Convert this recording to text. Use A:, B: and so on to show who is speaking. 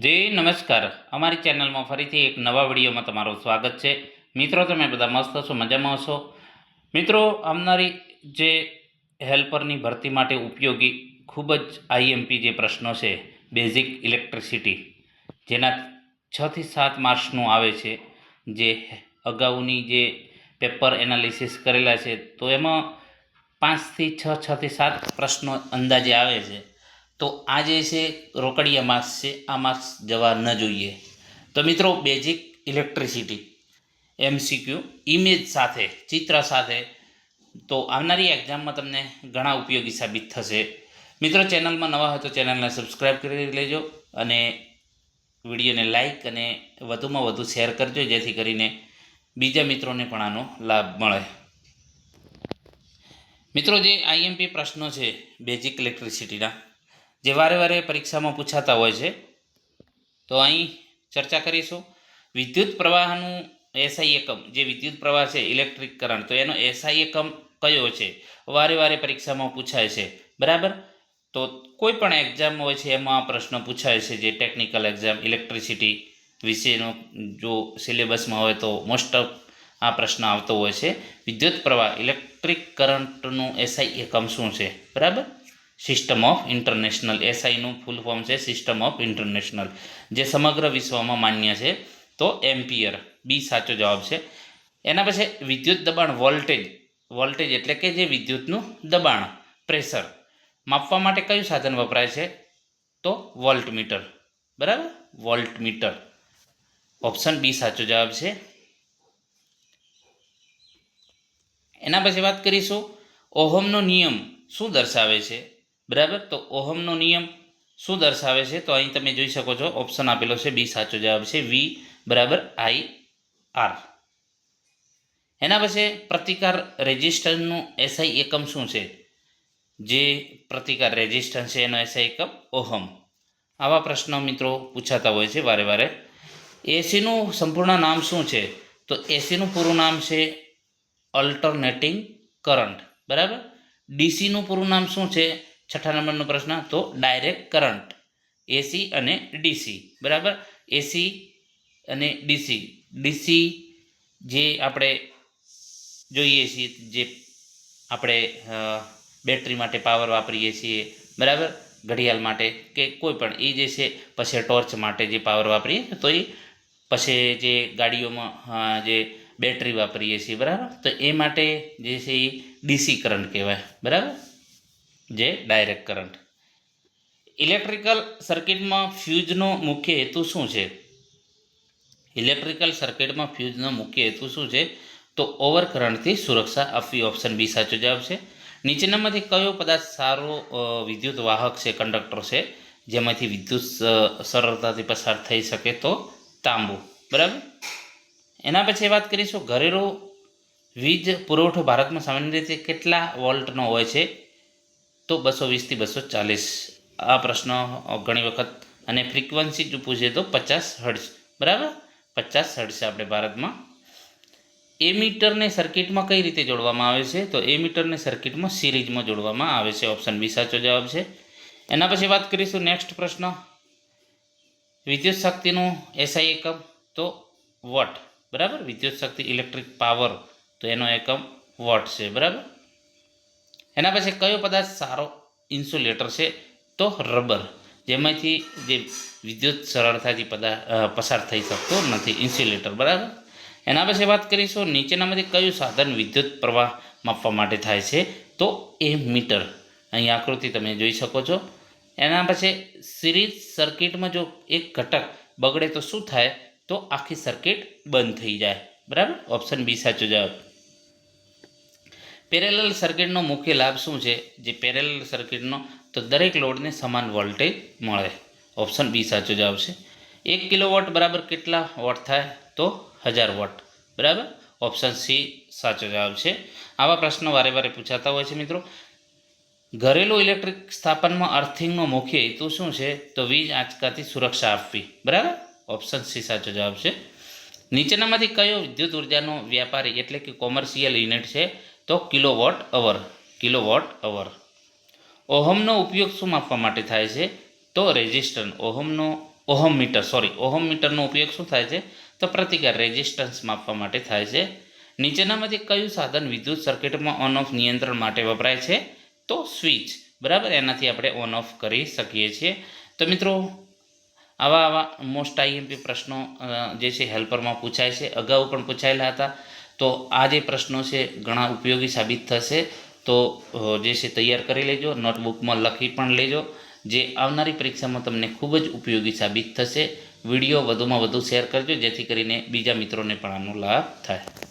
A: જી નમસ્કાર, અમારી ચેનલમાં ફરીથી એક નવા વિડીયોમાં તમારું સ્વાગત છે. મિત્રો, તમે બધા મસ્ત છો, મજામાં હશો? મિત્રો, આવનારી જે હેલ્પરની ભરતી માટે ઉપયોગી ખૂબ જ આઈએમપી જે પ્રશ્નો છે, બેઝિક ઇલેક્ટ્રિસિટી, જેના 6 થી 7 માર્ક્સનું આવે છે, જે અગાઉની જે પેપર એનાલિસિસ કરેલા છે, તો એમાં 5 થી 6, 6 થી 7 પ્રશ્નો અંદાજે આવે છે. તો આ જે છે રોકડિયા માર્ક્સ છે, આ માર્ક્સ જવા ન જોઈએ. તો મિત્રો, બેઝિક ઇલેક્ટ્રિસિટી એમસીક્યુ ઇમેજ સાથે, ચિત્ર સાથે, તો આવનારી એક્ઝામમાં તમને ઘણા ઉપયોગી સાબિત થશે. મિત્રો, ચેનલમાં નવા હોય તો ચેનલને સબસ્ક્રાઈબ કરી લેજો અને વિડીયોને લાઈક અને વધુમાં વધુ શેર કરજો, જેથી કરીને બીજા મિત્રોને પણ આનો લાભ મળે. મિત્રો, જે આઈએમપી પ્રશ્નો છે બેઝિક ઇલેક્ટ્રિસિટીના, જે વારે વારે પરીક્ષામાં પૂછાતા હોય છે, તો અહીં ચર્ચા કરીશું. વિદ્યુત પ્રવાહનું એસઆઈ એકમ, જે વિદ્યુત પ્રવાહ છે ઇલેક્ટ્રિક કરંટ, તો એનો એસઆઈ એકમ કયો છે? વારે વારે પરીક્ષામાં પૂછાય છે, બરાબર. તો કોઈ પણ એક્ઝામ હોય છે એમાં આ પ્રશ્ન પૂછાય છે. જે ટેકનિકલ એક્ઝામ ઇલેક્ટ્રિસિટી વિશેનો જો સિલેબસમાં હોય તો મોસ્ટ ઓફ આ પ્રશ્ન આવતો હોય છે. વિદ્યુત પ્રવાહ ઇલેક્ટ્રિક કરંટનું એસઆઈ એકમ શું છે? બરાબર. સિસ્ટમ ઓફ ઇન્ટરનેશનલ, એસઆઈનું ફૂલ ફોર્મ છે સિસ્ટમ ઓફ ઇન્ટરનેશનલ, જે સમગ્ર વિશ્વમાં માન્ય છે. તો એમ્પિયર, બી સાચો જવાબ છે. એના પછી વિદ્યુત દબાણ, વોલ્ટેજ એટલે કે જે વિદ્યુતનું દબાણ, પ્રેશર માપવા માટે કયું સાધન વપરાય છે? તો વોલ્ટમીટર, બરાબર, વોલ્ટમીટર. ઓપ્શન બી સાચો જવાબ છે. એના પછી વાત કરીશું, ઓહમનો નિયમ શું દર્શાવે છે? બરાબર. તો ઓહમનો નિયમ શું દર્શાવે છે? તો અહીં તમે જોઈ શકો છો, ઓપ્શન આપેલો છે, બી સાચો જવાબ છે. વી બરાબર આઈ આર. એના પછી પ્રતિકાર રેઝિસ્ટન્સનું એસઆઈ એકમ શું છે? જે પ્રતિકાર રેઝિસ્ટન્સ છે એનો એસઆઈ એકમ ઓહમ. આવા પ્રશ્નો મિત્રો પૂછાતા હોય છે વારે વારે. એસીનું સંપૂર્ણ નામ શું છે? તો એસીનું પૂરું નામ છે અલ્ટરનેટિંગ કરંટ, બરાબર. ડીસીનું પૂરું નામ શું છે? 6 નંબરનો પ્રશ્ન, તો ડાયરેક્ટ કરંટ. એસી અને ડીસી, બરાબર. એસી અને ડીસી જે આપણે જોઈએ છીએ, જે આપણે બેટરી માટે પાવર વાપરીએ છીએ, બરાબર, ઘડિયાળ માટે કે કોઈ પણ, એ જે છે પછી ટોર્ચ માટે જે પાવર વાપરીએ, તો એ પછી જે ગાડીઓમાં જે બેટરી વાપરીએ છીએ, બરાબર, તો એ માટે જે છે એ ડીસી કરંટ કહેવાય, બરાબર, જે ડાયરેક્ટ કરંટ. ઇલેક્ટ્રિકલ સર્કિટમાં ફ્યુઝનો મુખ્ય હેતુ શું છે? ઇલેક્ટ્રિકલ સર્કિટમાં ફ્યુઝનો મુખ્ય હેતુ શું છે? તો ઓવરકરંટથી સુરક્ષા આપવી. ઓપ્શન બી સાચો જવાબ છે. નીચેનામાંથી કયો પદાર્થ સારો વિદ્યુત વાહક છે, કંડક્ટર છે, જેમાંથી વિદ્યુત સરળતાથી પસાર થઈ શકે? તો તાંબુ, બરાબર. એના પછી વાત કરીશું, ઘરેલું વીજ પુરવઠો ભારતમાં સામાન્ય રીતે કેટલા વોલ્ટનો હોય છે? તો 220 થી 240. આ પ્રશ્ન ઘણી વખત, અને ફ્રીક્વન્સી જો પૂછે તો 50 હર્ટ્ઝ, બરાબર, 50 હર્ટ્ઝ છે આપણે ભારતમાં. એમીટરને સર્કિટમાં કઈ રીતે જોડવામાં આવે છે? તો એમીટરને સર્કિટમાં સિરીઝમાં જોડવામાં આવે છે. ઓપ્શન બી સાચો જવાબ છે. એના પછી વાત કરીશું, નેક્સ્ટ પ્રશ્ન, વિદ્યુત શક્તિનું એસઆઈ એકમ, તો વોટ, બરાબર. વિદ્યુત શક્તિ ઇલેક્ટ્રિક પાવર, તો એનો એકમ વોટ છે, બરાબર. એના પછી કયો પદાર્થ સારો ઇન્સ્યુલેટર છે? તો રબર, જેમાંથી જે વિદ્યુત સરળતાથી પસાર થઈ શકતો નથી, ઇન્સ્યુલેટર, બરાબર. એના પછી વાત કરીશું, નીચેનામાંથી કયું સાધન વિદ્યુત પ્રવાહ માપવા માટે થાય છે? તો એ મીટર. અહીં આકૃતિ તમે જોઈ શકો છો. એના પછી સિરીઝ સર્કિટમાં જો એક ઘટક બગડે તો શું થાય? તો આખી સર્કિટ બંધ થઈ જાય, બરાબર. ઓપ્શન બી સાચો જવાબ. પેરેલલ સર્કિટનો મુખ્ય લાભ શું છે? જે પેરેલલ સર્કિટનો, તો દરેક લોડને સમાન વોલ્ટેજ મળે. ઓપ્શન બી સાચો જવાબ છે. 1 કિલોવોટ બરાબર કેટલા વોટ થાય? તો 1000 વોટ, બરાબર. ઓપ્શન સી સાચો જવાબ છે. આવા પ્રશ્નો વારે વારે પૂછાતા હોય છે મિત્રો. ઘરેલું ઇલેક્ટ્રિક સ્થાપનમાં અર્થિંગનો મુખ્ય હેતુ શું છે? તો વીજ આંચકાથી સુરક્ષા આપવી, બરાબર. ઓપ્શન સી સાચો જવાબ છે. નીચેનામાંથી કયો વિદ્યુત ઉર્જાનો વ્યાપારી એટલે કે કોમર્શિયલ યુનિટ છે? તો કિલોવોટ અવર. ઓહમનો ઉપયોગ શું માપવા માટે થાય છે? તો રેઝિસ્ટન્સ. ઓહમનો ઓહમ મીટરનો ઉપયોગ શું થાય છે? તો પ્રતિકાર રેઝિસ્ટન્સ માપવા માટે થાય છે. નીચેનામાંથી કયું સાધન વિદ્યુત સર્કિટમાં ઓન ઓફ નિયંત્રણ માટે વપરાય છે? તો સ્વિચ. બરાબર, એનાથી આપણે ઓન ઓફ કરી શકીએ છીએ. તો મિત્રો, આવા મોસ્ટ આઈએમપી પ્રશ્નો જે છે હેલ્પરમાં પૂછાય છે, અગાઉ પણ પૂછાયેલા હતા. તો આ જે પ્રશ્નો છે ઘણા ઉપયોગી સાબિત થશે. તો જે છે તૈયાર કરી લેજો, નોટબુકમાં લખી પણ લેજો, જે આવનારી પરીક્ષામાં તમને ખૂબ જ ઉપયોગી સાબિત થશે. વિડીયો વધુમાં વધુ શેર કરજો, જેથી કરીને બીજા મિત્રોને પણ આનો લાભ થાય.